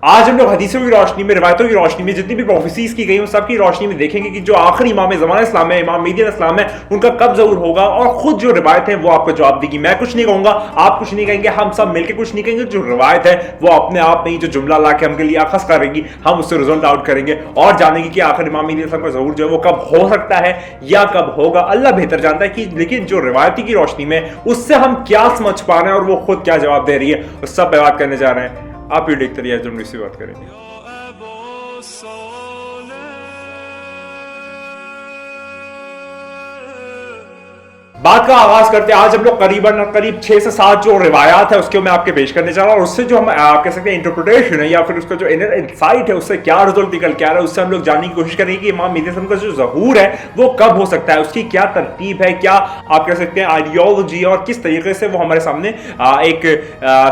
आज हम लोग हदीसों की रोशनी में, रिवायतों की रोशनी में, जितनी भी प्रोफेसीज की गई उन सब की रोशनी में देखेंगे कि जो आखिरी इमाम ज़माना इस्लाम है, इमाम मेहदी इस्लाम है, उनका कब ज़हूर होगा और खुद जो रिवायत है वो आपको जवाब देगी। मैं कुछ नहीं कहूंगा, आप कुछ नहीं कहेंगे, हम सब मिलकर कुछ नहीं कहेंगे। जो रिवायत है वो अपने आप में ही जो जुमला ला के हमके लिए अखज़ करेगी, हम उससे रिजल्ट आउट करेंगे और जानेंगे कि आखिर इमाम मेहदी इस्लाम का ज़हूर जो है वो कब हो सकता है या कब होगा। अल्लाह बेहतर जानता है कि लेकिन जो रिवायती की रोशनी में उससे हम क्या समझ पा रहे हैं और वो खुद क्या जवाब दे रही है, उस सब पे बात करने जा रहे हैं। आप भी देखते रहिए, जब इससे बात करें। बात का आगाज करते हैं। आज हम लोग करीब 6 से 7 जो रिवायात है उसके मैं आपके पेश करने जा रहा हूं और उससे जो हम आप कह सकते हैं इंटरप्रिटेशन है या फिर उसका जो इनर इनसाइट है उससे क्या रिजल्ट निकल के आ रहा है, उससे हम लोग जानने की कोशिश करेंगे कि इमाम मेहदी का जो ज़हूर है वो कब हो सकता है, उसकी क्या तरतीब है, क्या आप कह सकते हैं आइडियोलॉजी और किस तरीके से वो हमारे सामने एक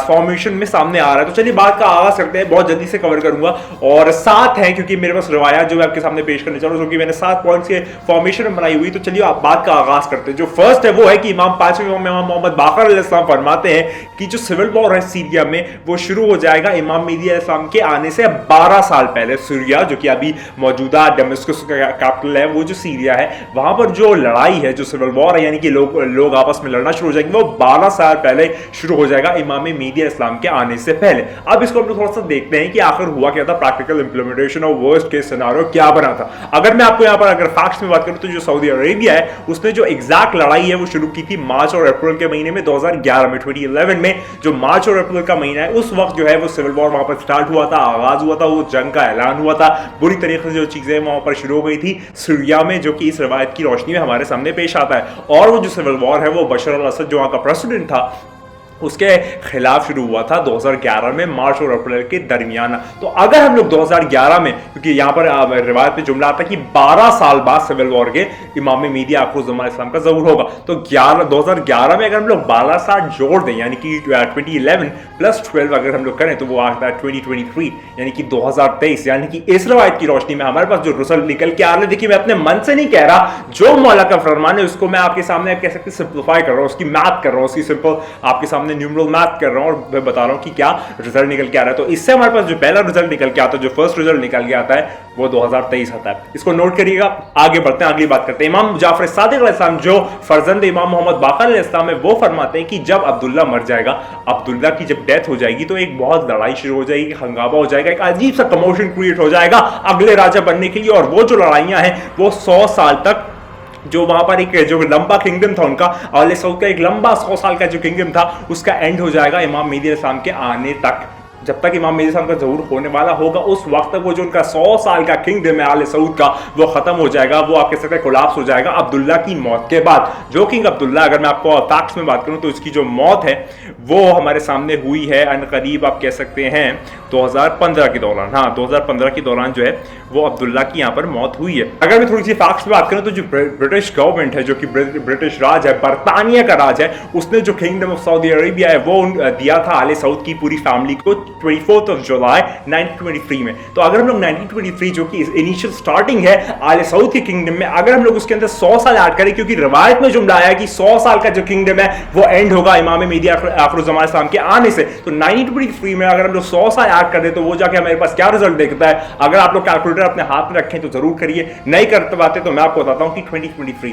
फॉर्मेशन में सामने आ रहा है। तो चलिए बात का आगाज करते हैं, बहुत जल्दी से कवर करूंगा और 7 है क्योंकि मेरे पास रिवायात जो मैं आपके सामने पेश करने जा रहा हूं, क्योंकि मैंने 7 पॉइंट्स के फॉर्मेशन में बनाई हुई। तो चलिए आप बात का आगाज करते हैं। जो फर्स्ट है वो है कि पांचवें इमाम मोहम्मद बाकर अलैहिस्सलाम फरमाते हैं कि जो सिविल वॉर है सीरिया में वो शुरू हो जाएगा इमाम मेहदी अलैहिस्सलाम के आने से 12 साल पहले। सीरिया जो कि अभी मौजूदा डेमेस्कस का कैपिटल है, वो जो सीरिया है वहां पर जो लड़ाई है, जो सिविल वॉर है, यानी कि लोग आपस में लड़ना शुरू हो जाएंगे, वो 12 साल पहले शुरू हो जाएगा इमाम मेहदी अलैहिस्सलाम के आने से पहले। अब इसको हम लोग थोड़ा सा देखते हैं कि आखिर हुआ क्या था, प्रैक्टिकल इंप्लीमेंटेशन और वर्स्ट केस सिनेरियो क्या बना था। अगर मैं आपको यहां पर अगर फैक्ट्स में बात करूं तो जो सऊदी अरेबिया है उसने जो एग्जैक्ट लड़ाई है वो शुरू की थी मार्च और अप्रैल के महीने में 2011 में 2011 में जो मार्च और अप्रैल का महीना है उस वक्त जो है वो सिविल वॉर वहां पर स्टार्ट हुआ था, आगाज हुआ था, वो जंग का ऐलान हुआ था। बुरी तरीके से जो चीजें वहां पर शुरू हो गई थी सीरिया में, जो कि इस रवायत की रोशनी में हमारे सामने पेश आता है। और वो जो सिविल वॉर है वो बशर अल असद जो वहां का प्रेसिडेंट था उसके खिलाफ शुरू हुआ था 2011 में मार्च और अप्रैल के दरमियान। तो अगर हम लोग 2011 में, क्योंकि यहां पर रिवायत में जुमला आता है कि 12 साल बाद सिविल वॉर के इमाम मेहदी आखिरुज़्ज़मान इस्लाम का ज़हूर होगा, तो 2011 में अगर हम लोग 12 साल जोड़ दें यानी कि 2011 प्लस 12 अगर हम लोग करें तो वो आता है 2023 यानी कि 2023। यानी कि इस रवायत की रोशनी में हमारे पास जो रिजल्ट निकल के आ रहा है, देखिए मैं अपने मन से नहीं कह रहा, जो मौला का फरमान है उसको मैं आपके सामने कह सकते सिंपलीफाई कर रहा हूं, उसकी मैथ कर रहा हूं, उसकी सिंपल आपके सामने न्यूमेरल मैथ कर रहा हूं और मैं बता रहा हूं कि क्या रिजल्ट निकल के आ रहा है। तो इससे हमारे पास जो पहला रिजल्ट निकल के आता है, जो फर्स्ट रिजल्ट निकल के आता है वो 2023 आता है। इसको नोट करिएगा। आगे बढ़ते हैं, अगली बात करते हैं। इमाम जाफर सादिक अलैहिस्सलाम जो फर्जंद इमाम मोहम्मद बाकर अलैहिस्सलाम है वो फरमाते हैं कि जब अब्दुल्ला मर जाएगा, अब्दुल्ला की जब डेथ हो जाएगी तो एक बहुत लड़ाई शुरू हो जाएगी, हंगामा हो जाएगा, एक अजीब सा कमोशन क्रिएट हो जाएगा अगले राजा बनने के लिए। और वो जो लड़ाइयां हैं वो 100 साल तक, जो वहां पर एक जो लंबा किंगडम था उनका, आले सऊद का एक लंबा 100 साल का जो किंगडम था उसका एंड हो जाएगा इमाम मेहदी अलैहिस्सलाम के आने तक। जब तक इमाम मेहदी का ज़हूर होने वाला होगा उस वक्त तक वो जो उनका 100 साल का किंगडम है आले सऊद का वो खत्म हो जाएगा, वो आप कह सकते हैं कोलैप्स हो जाएगा अब्दुल्ला की मौत के बाद। जो किंग अब्दुल्ला, अगर मैं आपको फैक्ट्स में बात करूं तो इसकी जो मौत है वो हमारे सामने हुई है अनकरीब आप कह सकते हैं 2015 के दौरान। हाँ, 2015 के दौरान जो है वो अब्दुल्ला की यहाँ पर मौत हुई है। अगर मैं थोड़ी सी फैक्ट्स में बात करूं तो जो ब्रिटिश गवर्नमेंट है, जो कि ब्रिटिश राज है, बरतानिया का राज है, उसने जो किंगडम ऑफ सऊदी अरेबिया है वो दिया था आले सऊद की पूरी फैमिली को 24 जुलाई 1923 में। तो अगर हम लोग 1923 जो कि इनिशियल स्टार्टिंग है आले सऊद के किंगडम में, अगर हम लोग उसके अंदर 100 साल ऐड करें, क्योंकि रिवायत में जुमला आया कि 100 साल का जो किंगडम है वो एंड होगा इमाम मेहदी आखिरुज़्ज़मान इस्लाम के आने से, तो 1923 में अगर हम लोग 100 साल ऐड कर दे तो वो जाके हमारे पास क्या रिजल्ट देखता है। अगर आप लोग कैलकुलेटर अपने हाथ में रखें तो जरूर करिए, नहीं करते पाते तो मैं आपको बताता हूं कि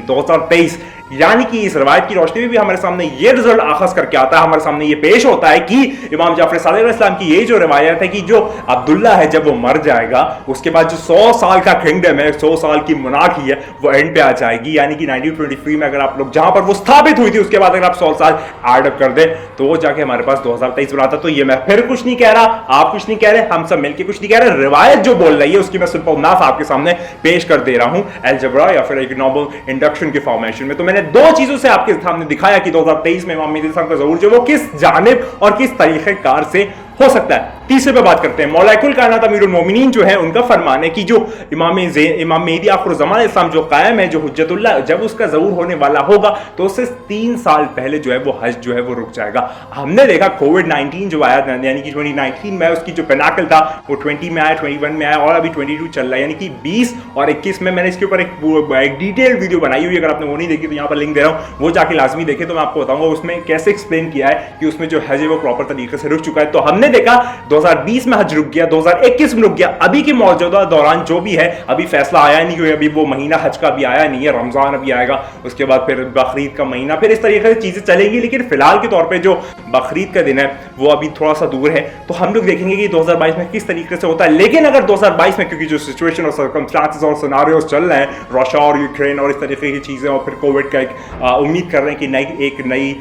2023 यानी कि इस रिवायत की रोशनी में भी हमारे सामने ये रिजल्ट आखिर करके आता है, हमारे सामने ये पेश होता है कि इमाम जाफर सादिक अलैहिस्सलाम की ये जो रिवायत है कि जो अब्दुल्ला है जब वो मर जाएगा उसके बाद जो 100 साल का किंगडम है, 100 साल की मुनाकी है, वो एंड पे आ जाएगी। यानी कि 1923 में अगर आप लोग जहां पर वो स्थापित हुई थी उसके बाद अगर आप 100 साल ऐड अप कर दे तो वो जाके हमारे पास 2023 बनाता। तो ये मैं फिर कुछ नहीं कह रहा, आप कुछ नहीं कह रहे, हम सब मिलकर कुछ नहीं कह रहे, रिवायत जो बोल रही है उसकी मैं सिंपल नाफ आपके सामने पेश कर दे रहा हूं अलजबरा या फिर एक नॉर्मल इंडक्शन के फॉर्मेशन में। तो मैंने दो चीजों से आपके सामने दिखाया कि 2023 में इमाम मेहदी का ज़हूर जो वो किस जानिब और किस तरीक़ेकार से हो सकता है। तीसरे पे बात करते हैं। मौलाकुल कायनात अमीरुल मोमिनीन जो है उनका फरमान है कि जो इमाम मेहदी आखिरुज़्ज़मान इस्लाम जो कायम है, जो हुज्जतुल्लाह, जब उसका ज़हूर होने वाला होगा तो उससे 3 साल पहले जो है वो हज जो है वो रुक जाएगा। हमने देखा कोविड-19 जो आया यानी कि 2019 में उसकी जो पेनाकल था वो 20 में आया, 21 में आया और अभी 22 चल रहा है, यानी कि 20 और 21 में मैंने इसके ऊपर एक डिटेल वीडियो बनाई हुई है। अगर आपने वो नहीं देखी तो यहाँ पर लिंक दे रहा हूँ, वो जाके लाजमी देखे तो मैं आपको बताऊंगा उसमें कैसे एक्सप्लेन किया है कि उसमें जो हज है वो प्रॉपर तरीके से रुक चुका है। तो हमने देखा 2020 में हज रुक गया, 2021 में रुक गया। अभी के मौजूदा दौरान जो भी है, अभी फैसला आया नहीं, क्योंकि अभी वो महीना हज का भी आया नहीं है, रमजान अभी आएगा, उसके बाद फिर बकरीद का महीना, फिर इस तरीके से चीजें चलेंगी। लेकिन फिलहाल के तौर पर जो बकरीद का दिन है वो अभी थोड़ा सा दूर है, तो हम लोग देखेंगे कि 2022 में किस तरीके से होता है। लेकिन अगर 2022 में, क्योंकि जो सिचुएशन और सर्कमस्टांसेस और सिनारियोज चल रहे हैं, रशिया और यूक्रेन और इस तरीके की चीजें, और फिर कोविड का उम्मीद कर रहे हैं कि एक नई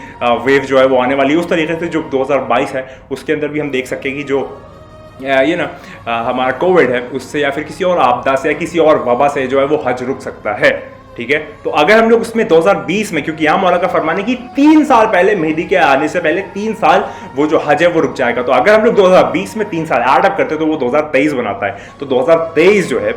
वेव जो है वो आने वाली है, उस तरीके से जो 2022 है उसके अंदर भी हम देख सकें कि जो ये ना हमारा कोविड है उससे या फिर किसी और आपदा से या किसी और वबा से जो है वो हज रुक सकता है। ठीक है, तो अगर हम लोग उसमें 2020 में, क्योंकि यहां मौला का फरमान है कि 3 साल पहले, मेहदी के आने से पहले 3 साल वो जो हज है वो रुक जाएगा, तो अगर हम लोग 2020 में 3 साल ऐड अप करते तो वो 2023 बनाता है। तो 2023 जो है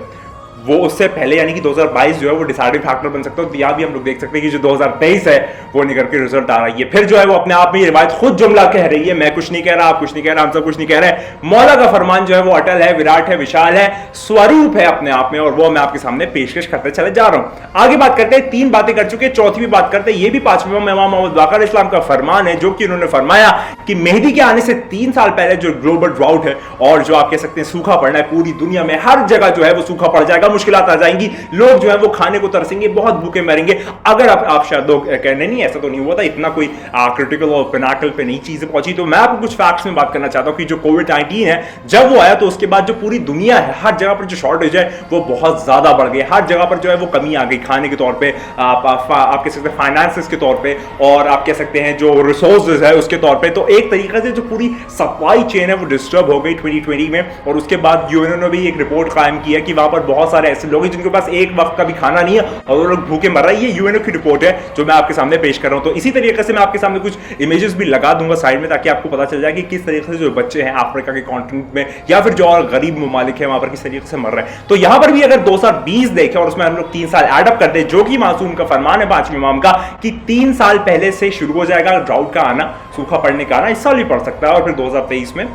वो उससे पहले यानी कि 2022 जो है वो डिसाइडिंग फैक्टर बन सकता है। तो यहाँ भी हम लोग देख सकते हैं कि जो 2023 है वो निकल के रिजल्ट आ रही है। फिर जो है वो अपने आप में ये रिवायत खुद जुमला कह रही है, मैं कुछ नहीं कह रहा, आप कुछ नहीं कह रहा, हम सब कुछ नहीं कह रहे। मौला का फरमान जो है वो अटल है, विराट है, विशाल है, स्वरूप है अपने आप में, और वो मैं आपके सामने पेशकश करते चले जा रहा हूं। आगे बात करते हैं, 3 बातें कर चुके, चौथी भी बात करते हैं। ये भी 5वें इमाम मोहम्मद बाकर इस्लाम का फरमान है, जो कि उन्होंने फरमाया कि मेहदी के आने से 3 साल पहले जो ग्लोबल ड्राउट है और जो आप कह सकते हैं सूखा पड़ना है पूरी दुनिया में, हर जगह जो है वो सूखा पड़ जाएगा, मुश्किलात आ जाएंगी, लोग जो है वो खाने को तरसेंगे, बहुत भूखे मरेंगे। अगर आप शायद लोग कहने नहीं, ऐसा तो नहीं हुआ था, इतना कोई क्रिटिकल और पिनाकल पे नई चीजें पहुंची। तो मैं आपको कुछ फैक्ट्स में बात करना चाहता हूं कि जो कोविड-19 है जब वो आया तो उसके बाद जो पूरी दुनिया है, हर जगह पर जो शॉर्टेज है वो बहुत ज्यादा बढ़ गई, हर जगह पर जो है वो कमी आ गई, खाने के तौर पे, आप कह सकते हैं फाइनेंसेस के तौर पे, और आप कह सकते हैं जो रिसोर्सेज है उसके तौर पे। तो एक तरीके से जो पूरी सप्लाई चेन है वो डिस्टर्ब हो गई 2020 में। और उसके बाद यूएनओ ने भी एक रिपोर्ट कायम की है कि वहां पर बहुत सारे ऐसे लोग हैं जिनके पास एक वक्त का भी खाना नहीं है और वो लोग भूखे मर रहे हैं। ये यूएनओ की रिपोर्ट है जो मैं आपके सामने पेश कर रहा हूं। तो इसी तरीके से मैं आपके सामने कुछ इमेजेस भी लगा दूंगा साइड में, ताकि आपको पता चल जाए कि किस तरीके से जो बच्चे हैं अफ्रीका के कॉन्टिनेंट में या फिर जो और गरीब ममालिक है वहां पर किस तरीके से मर रहे हैं। तो यहां पर भी अगर 2020 देखें और उसमें हम लोग 3 साल एड अप करते हैं, जो कि मासूम का फरमान है 5वें इमाम का कि 3 साल पहले से शुरू हो जाएगा ड्राउट का आना, सूखा पड़ने का आना, इस साल भी पड़ सकता है, और फिर 2023 में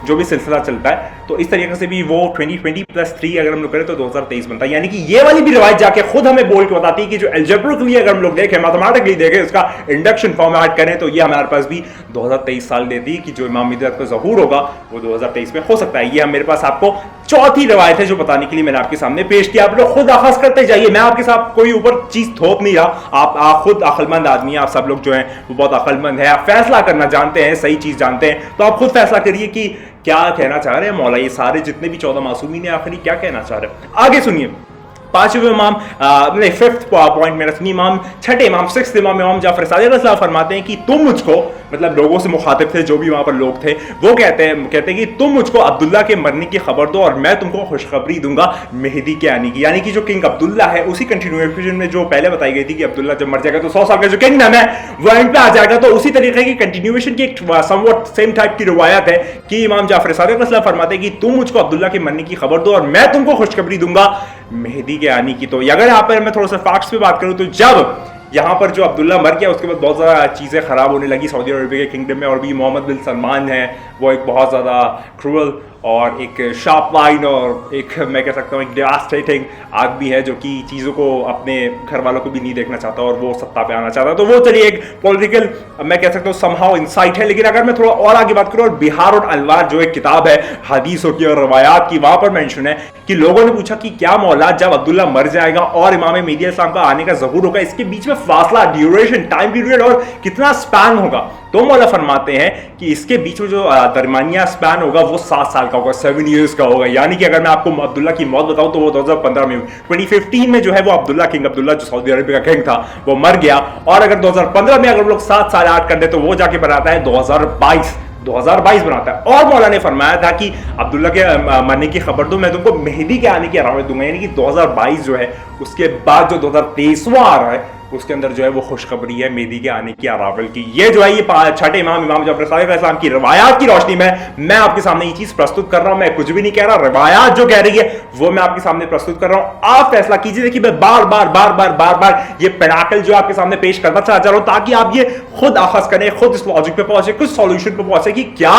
जो भी सिलसिला चलता है। तो इस तरीके से भी वो 2020+3 अगर हम लोग करें तो 2023 बनता है। यानी कि ये वाली भी रिवायत जाके खुद हमें बोल के बताती है कि जो अलजेब्रिकली अगर हम लोग देखें, मैथमेटिकली देखें, उसका इंडक्शन फॉर्मेट करें तो ये हमारे पास भी 2023 साल देती है कि जो इमाम मिदत का ज़हूर होगा वो 2023 में हो सकता है। ये मेरे पास आपको चौथी रिवायत है जो बताने के लिए मैंने आपके सामने पेश किया। आप लोग खुद अखज़ करते जाइए, मैं आपके साथ कोई ऊपर चीज थोप नहीं रहा। आप खुद अक्लमंद आदमी हैं, आप सब लोग जो हैं वो बहुत अक्लमंद है, आप फैसला करना जानते हैं, सही चीज जानते हैं। तो आप खुद फैसला करिए कि क्या कहना चाह रहे हैं मौला, ये सारे जितने भी 14 मासूमीन हैं आखिरी क्या कहना चाह रहे हैं। आगे सुनिए, 5वें इमाम, नहीं 5th पॉइंट मेरा सुनिए, इमाम 6ठे इमाम 6th इमाम जाफर सादिक अलैहिस्सलाम फरमाते हैं कि तुम मुझको, मतलब लोगों से मुखातिब थे जो भी वहां पर लोग थे, वो कहते हैं कि तुम मुझको अब्दुल्ला के मरने की खबर दो और मैं तुमको खुशखबरी दूंगा मेहदी के आने की। यानी कि जो किंग अब्दुल्ला है उसी कंटिन्यूएशन में जो पहले बताई गई थी कि अब्दुल्ला जब मर जाएगा तो 100 साल का जो किंगडम है वो एंड पे आ जाएगा, तो उसी तरीके की कंटिन्यूएशन की एक समवट सेम टाइप की रिवायत है कि इमाम जाफर सादिक अलैहिस्सलाम फरमाते हैं कि तुम मुझको अब्दुल्ला के मरने की खबर दो और मैं तुमको खुशखबरी दूंगा मेहदी के आने की। तो अगर यहाँ पर मैं थोड़ा सा फैक्ट्स पे बात करूं तो जब यहाँ पर जो अब्दुल्ला मर गया उसके बाद बहुत ज़्यादा चीज़ें ख़राब होने लगी सऊदी अरबिया के किंगडम में, और भी मोहम्मद बिन सलमान है वो एक बहुत ज़्यादा क्रूअल और एक शार्प लाइन और एक मैं कह सकता हूँ एक डिवास्टेटिंग आदमी है जो कि चीज़ों को अपने घर वालों को भी नहीं देखना चाहता और वो सत्ता पे आना चाहता है। तो वो चलिए एक पॉलिटिकल मैं कह सकता हूँ समहाउ इनसाइट है। लेकिन अगर मैं थोड़ा और आगे बात करूँ, और बिहार और अलवार जो एक किताब है हदीसों की और रवायात की, वहां पर मेंशन है कि लोगों ने पूछा कि क्या मौला जब अब्दुल्ला मर जाएगा और इमाम मेहदी अलैहिस्सलाम का आने का ज़हूर होगा, इसके बीच में फासला, ड्यूरेशन, टाइम पीरियड और कितना स्पैन होगा? तो मौला फरमाते हैं कि इसके बीच में जो दरमियाना स्पैन होगा वो 7 साल का होगा, 7 इयर्स का होगा। यानी कि अगर मैं आपको अब्दुल्ला की मौत बताऊं तो वो 2015 में, 2015 में जो है वो अब्दुल्ला, किंग अब्दुल्ला जो सऊदी अरबिया का किंग था वो मर गया। और अगर 2015 में अगर लोग 7 साल ऐड कर दे तो वो जाके बनाता है 2022 बनाता है। और मौला ने फरमाया था कि अब्दुल्ला के मरने की खबर दो, मैं तुमको मेहदी के आने की अरावत दूंगा। यानी कि 2022 जो है उसके बाद जो 2023वां आ रहा है उसके अंदर जो है वो खुशखबरी है मेहदी के आने की, अरावल की। ये जो है ये 6ठे इमाम जाफर सादिक अलैहिस्सलाम की रिवायात की रोशनी में मैं आपके सामने ये चीज प्रस्तुत कर रहा हूं। मैं कुछ भी नहीं कह रहा, रिवायात जो कह रही है वो मैं आपके सामने प्रस्तुत कर रहा हूं। आप फैसला कीजिए। देखिए मैं बार बार ये पेनाकल जो आपके सामने पेश करना चाह रहा हूं ताकि आप ये खुद अखज़ करें, खुद इस लॉजिक पे पहुंचे, कुछ सॉल्यूशन पे पहुंचे कि क्या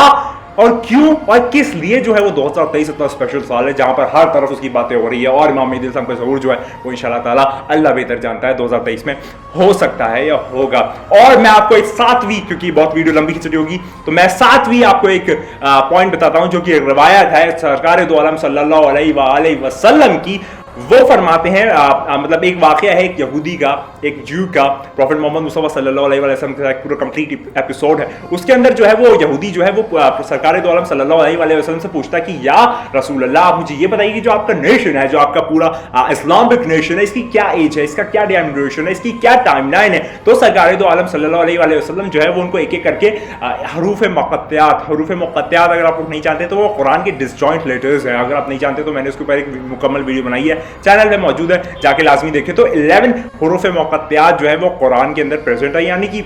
और क्यों और किस लिए जो है वो 2023 इतना स्पेशल साल है जहां पर हर तरफ उसकी बातें हो रही है। और इमाम मेहदी का ज़हूर जो है वो इंशाल्लाह ताला अल्लाह बेहतर जानता है 2023 में हो सकता है या होगा। और मैं आपको एक 7वीं, क्योंकि बहुत वीडियो लंबी खिंचड़ी होगी तो मैं 7वीं आपको एक पॉइंट बताता हूं जो कि रिवायत है सरकार दो आलम सल्लल्लाहु अलैहि वसल्लम की। वो फरमाते हैं मतलब एक वाकया है एक यहूदी का, एक जू का, प्रॉफेट मोहम्मद मुस्तफा सल्लल्लाहु अलैहि वसल्लम का एक पूरा कंप्लीट एपिसोड है। उसके अंदर जो है वो यहूदी जो है वो सरकार दो आलम सल्लल्लाहु अलैहि वसल्लम से पूछता है कि या रसूल अल्लाह, आप मुझे ये बताइए कि जो आपका नेशन है, जो आपका पूरा इस्लामिक नेशन है, इसकी क्या एज है, इसका क्या ड्यूरेशन है, इसकी क्या टाइमलाइन है। तो सरकार दो आलम सल्लल्लाहु अलैहि वसल्लम जो है वो उनको एक एक करके हरूफ मुक़त्तआत अगर आप लोग नहीं जानते तो वो कुरान के डिसजॉइंट लेटर्स हैं। अगर आप नहीं जानते तो मैंने उसके ऊपर एक मुकम्मल वीडियो बनाई है, चैनल में मौजूद है, जाके लाजमी देखें। तो 11 हुरूफ मुक़त्तआत जो है वो कुरान के अंदर प्रेजेंट है, यानी कि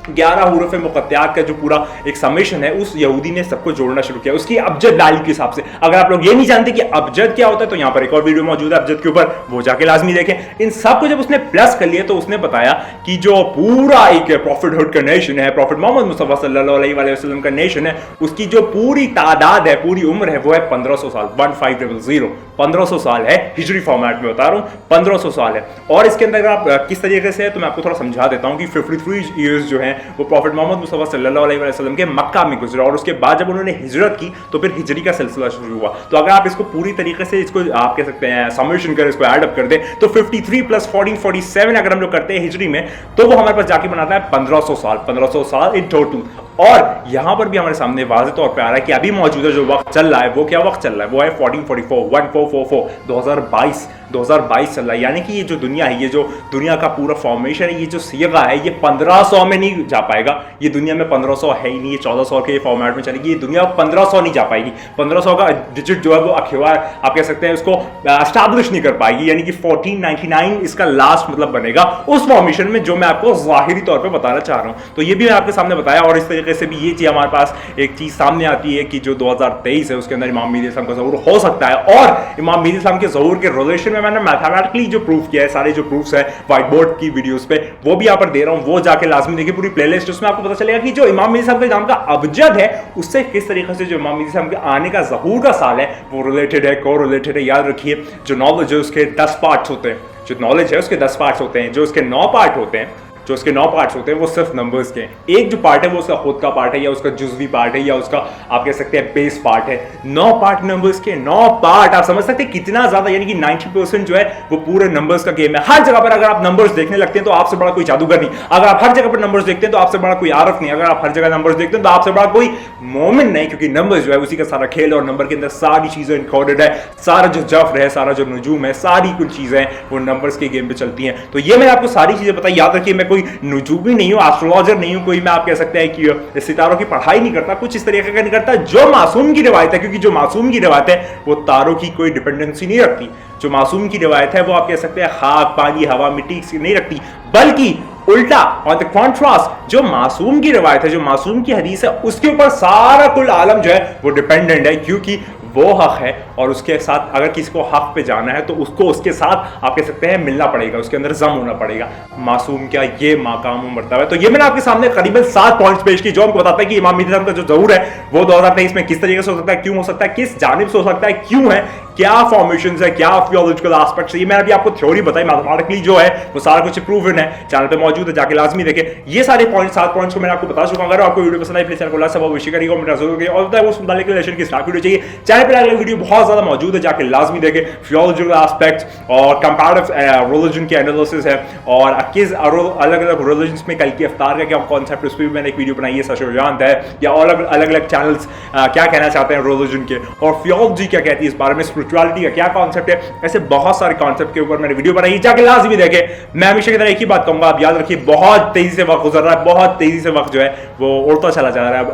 11 हुरूफ मुक़त्तआत का जो पूरा एक समेशन है उस यहूदी ने सबको जोड़ना शुरू किया उसकी अबजद डायल के हिसाब से। अगर आप लोग ये नहीं जानते कि अबजद क्या होता है तो यहाँ पर एक और वीडियो मौजूद है अबजद के ऊपर, वो जाके लाजमी देखें। इन सबको जब उसने प्लस कर लिया तो उसने बताया कि जो पूरा एक प्रॉफिटहुड का नेशन है, प्रॉफिट मोहम्मद मुस्तफा सल्लल्लाहु अलैहि वसल्लम का नेशन है, उसकी जो पूरी तादाद है, पूरी उम्र है, वो है 1500 साल, 1500 1500 साल है। हिजरी फॉर्मेट में बता रहा हूँ, 1500 साल है। और इसके अंदर आप किस तरीके से है तो मैं आपको थोड़ा समझा देता हूँ कि 53 ईयर्स जो है वो प्रॉफिट मोहम्मद मुस्तफा सल्लल्लाहु अलैहि वसल्लम के मक्का में गुजरा, और उसके बाद जब उन्होंने हिजरत की तो फिर हिजरी का सिलसिला शुरू हुआ। तो अगर आप इसको पूरी तरीके से इसको आप कह सकते हैं समेशन करें, इसको ऐड अप कर दें तो 53 + 14 47 अगर हम लोग करते हैं हिजरी में तो वो हमारे पास जाके बनाता है 1500 साल इन टोटल। और यहां पर भी हमारे सामने वाज़े तौर पे आ रहा है कि अभी मौजूदा जो वक्त चल रहा है वो क्या वक्त चल रहा है, वो है 1444 2022 चल रहा है। यानी कि ये जो दुनिया है, ये जो दुनिया का पूरा फॉर्मेशन है, ये जो सीगा है, ये 1500 में नहीं जा पाएगा। ये दुनिया में 1500 है ही नहीं, ये 1400 के फॉर्मेट में चलेगी। ये दुनिया 1500 नहीं जा पाएगी। 1500 का डिजिट जो है वो अखबार आप कह सकते हैं उसको एस्टैब्लिश नहीं कर पाएगी, यानी कि 1499 इसका लास्ट मतलब बनेगा उस फॉर्मेशन में जो मैं आपको जाहिरी तौर पर बताना चाह रहा हूँ। तो ये भी मैं आपके सामने बताया, और इस तरीके से भी ये चीज हमारे पास एक चीज सामने आती है कि जो 2023 है उसके अंदर इमाम मेहदी अलैहिस्सलाम का ज़हूर हो सकता है। और इमाम मेहदी अलैहिस्सलाम के ज़हूर के रिलेशन में मैंने मैथमेटिकली जो प्रूफ किया है, सारे जो प्रूफ्स है व्हाइट बोर्ड की वीडियोस पे वो भी यहाँ पर दे रहा हूँ, वो जाके लाजमी देखिए पूरी प्लेलिस्ट, उसमें आपको पता चलेगा कि जो इमाम मेहदी अलैहिस्सलाम के नाम का अबजद है उससे किस तरीके से जो इमाम मेहदी अलैहिस्सलाम के आने का ज़हूर का साल है वो रिलेटेड है, को रिलेटेड है। याद रखिए जो नॉलेज है उसके 10 पार्ट्स होते हैं, जो नॉलेज है उसके 10 पार्ट्स होते हैं, जो उसके 9 पार्ट होते हैं, जो उसके 9 पार्ट्स होते हैं वो सिर्फ नंबर्स के। एक जो पार्ट है वो उसका खुद का पार्ट है, या उसका जुज़वी पार्ट है, या उसका आप कह सकते हैं बेस पार्ट है। 9 पार्ट नंबर्स के, 9 पार्ट आप समझ सकते हैं कितना ज्यादा, यानी कि 90% जो है वो पूरे नंबर्स का गेम है। हर जगह पर अगर आप नंबर्स देखने लगते हैं तो आपसे बड़ा कोई जादूगर नहीं। अगर आप हर जगह पर नंबर्स देखते हैं तो आपसे बड़ा कोई आरफ नहीं। अगर आप हर जगह नंबर्स देखते हैं तो आपसे बड़ा कोई मोमिन नहीं, क्योंकि नंबर्स जो है उसी का सारा खेल है, और नंबर के अंदर सारी चीजें इनकोडेड है। सारा जो जफ्र है, सारा जो नजूम है, सारी कुछ चीजें वो नंबर्स के गेम पे चलती हैं। तो ये मैंने आपको सारी चीजें बताई। याद रखिए मैं कोई नजूमी नहीं हूं, एस्ट्रोलॉजर नहीं हूं, कोई मैं आप कह सकते हैं कि सितारों की पढ़ाई नहीं करता, कुछ इस तरीके का नहीं करता। जो मासूम की रिवायत है, क्योंकि जो मासूम की रिवायत है वो तारों की कोई डिपेंडेंसी नहीं रखती। जो मासूम की रिवायत है वो आप कह सकते हैं खाक, पानी, हवा, मिट्टी से नहीं रखती, बल्कि उल्टा और द कॉन्ट्रास्ट जो मासूम की रिवायत है, जो मासूम की हदीस है, उसके ऊपर सारा कुल आलम जो है वो डिपेंडेंट है, क्योंकि वो हक है और उसके साथ अगर किसी को हक पे जाना है तो उसको उसके साथ आप कह सकते हैं मिलना पड़ेगा, उसके अंदर जम होना पड़ेगा। मासूम क्या, ये माकाम मर्तबा है। तो ये मैंने आपके सामने करीबन 7 पॉइंट्स पेश की जो हमको बताता है कि इमाम मेहदी अलैहिस्सलाम का जो ज़हूर है वो 2023 में किस तरीके से हो सकता है, क्यों हो सकता है, किस जानिब से हो सकता है, क्यों है, क्या फॉर्मेशंस है, क्या थियोलॉजिकल एस्पेक्ट्स है। ये मैंने अभी आपको थ्योरी बताई, मैथमेटिकली जो है वो सारा कुछ प्रूवन है, चैनल पे मौजूद है, जाके लाजमी देखें। ये सारे पॉइंट 7 पॉइंट्स को मैंने आपको बता चुका हूं। अगर आपको वीडियो पसंद आई प्लीज चैनल को लाइक सब विश करिएगा, मेरा जरूर करिए। और उस मुतालिक रिलेशन की स्टार्ट वीडियो चाहिए, चैनल पे अगले वीडियो बहुत ज्यादा मौजूद है, जाके लाजमी देखें। थियोलॉजिकल एस्पेक्ट्स और कंपैरेटिव रिलीजन के एनालिसिस है, और किस अलग अलग रिलीजन्स में कल की अफ्तार का क्या कॉन्सेप्ट, उस पर भी मैंने एक वीडियो बनाई है, सशोजान है, या अलग अलग चैनल्स क्या कहना चाहते हैं रिलीजन के, और थियोलॉजी क्या कहती है इस बारे में, स्पिरिचुअलिटी का क्या कॉन्सेप्ट है। ऐसे बहुत सारे कॉन्सेप्ट के ऊपर मैंने वीडियो बनाई, जाके लाजमी देखें। मैं हमेशा की तरह एक ही बात कहूंगा, आप याद रखिए बहुत तेजी से वक्त गुजर रहा है, बहुत तेजी से वक्त जो है वो उड़ता चला जा रहा है।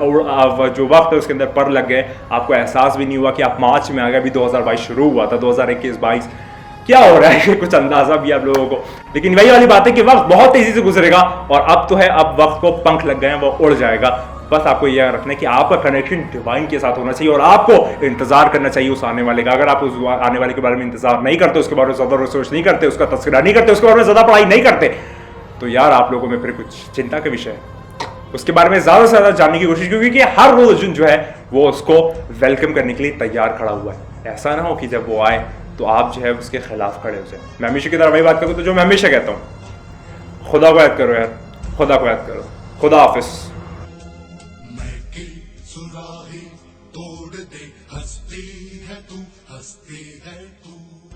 अब जो वक्त है उसके अंदर पर लग गए, आपको एहसास भी नहीं हुआ कि आप मार्च में आ गए। अभी 2022 शुरू हुआ था, 2021-22 क्या हो रहा है कुछ अंदाजा भी आप लोगों को। लेकिन वही वाली बात है कि वक्त बहुत तेजी से गुजरेगा, और अब तो है, अब वक्त को पंख लग गए हैं, वो उड़ जाएगा। बस आपको यह रखना है कि आपका कनेक्शन डिवाइन के साथ होना चाहिए, और आपको इंतजार करना चाहिए उस आने वाले का। अगर आप उस आने वाले के बारे में इंतजार नहीं करते, उसके बारे में ज्यादा रिसर्च नहीं करते, उसका तस्करा नहीं करते, उसके बारे में ज्यादा पढ़ाई नहीं करते, तो यार आप लोगों में फिर कुछ चिंता का विषय है। उसके बारे में ज्यादा से ज्यादा जानने की कोशिश, क्योंकि हर रिलीजन जो है वो उसको वेलकम करने के लिए तैयार खड़ा हुआ है। ऐसा ना हो कि जब वो आए तो आप जो है उसके खिलाफ खड़े हो जाए। मैं हमेशा की तरह वही बात करूँ तो जो मैं हमेशा कहता हूँ, खुदा को याद करो यार, खुदा को याद करो। खुदा हाफिज। सुराही तोड़ दे, हंसती है तू, हंसती है तू।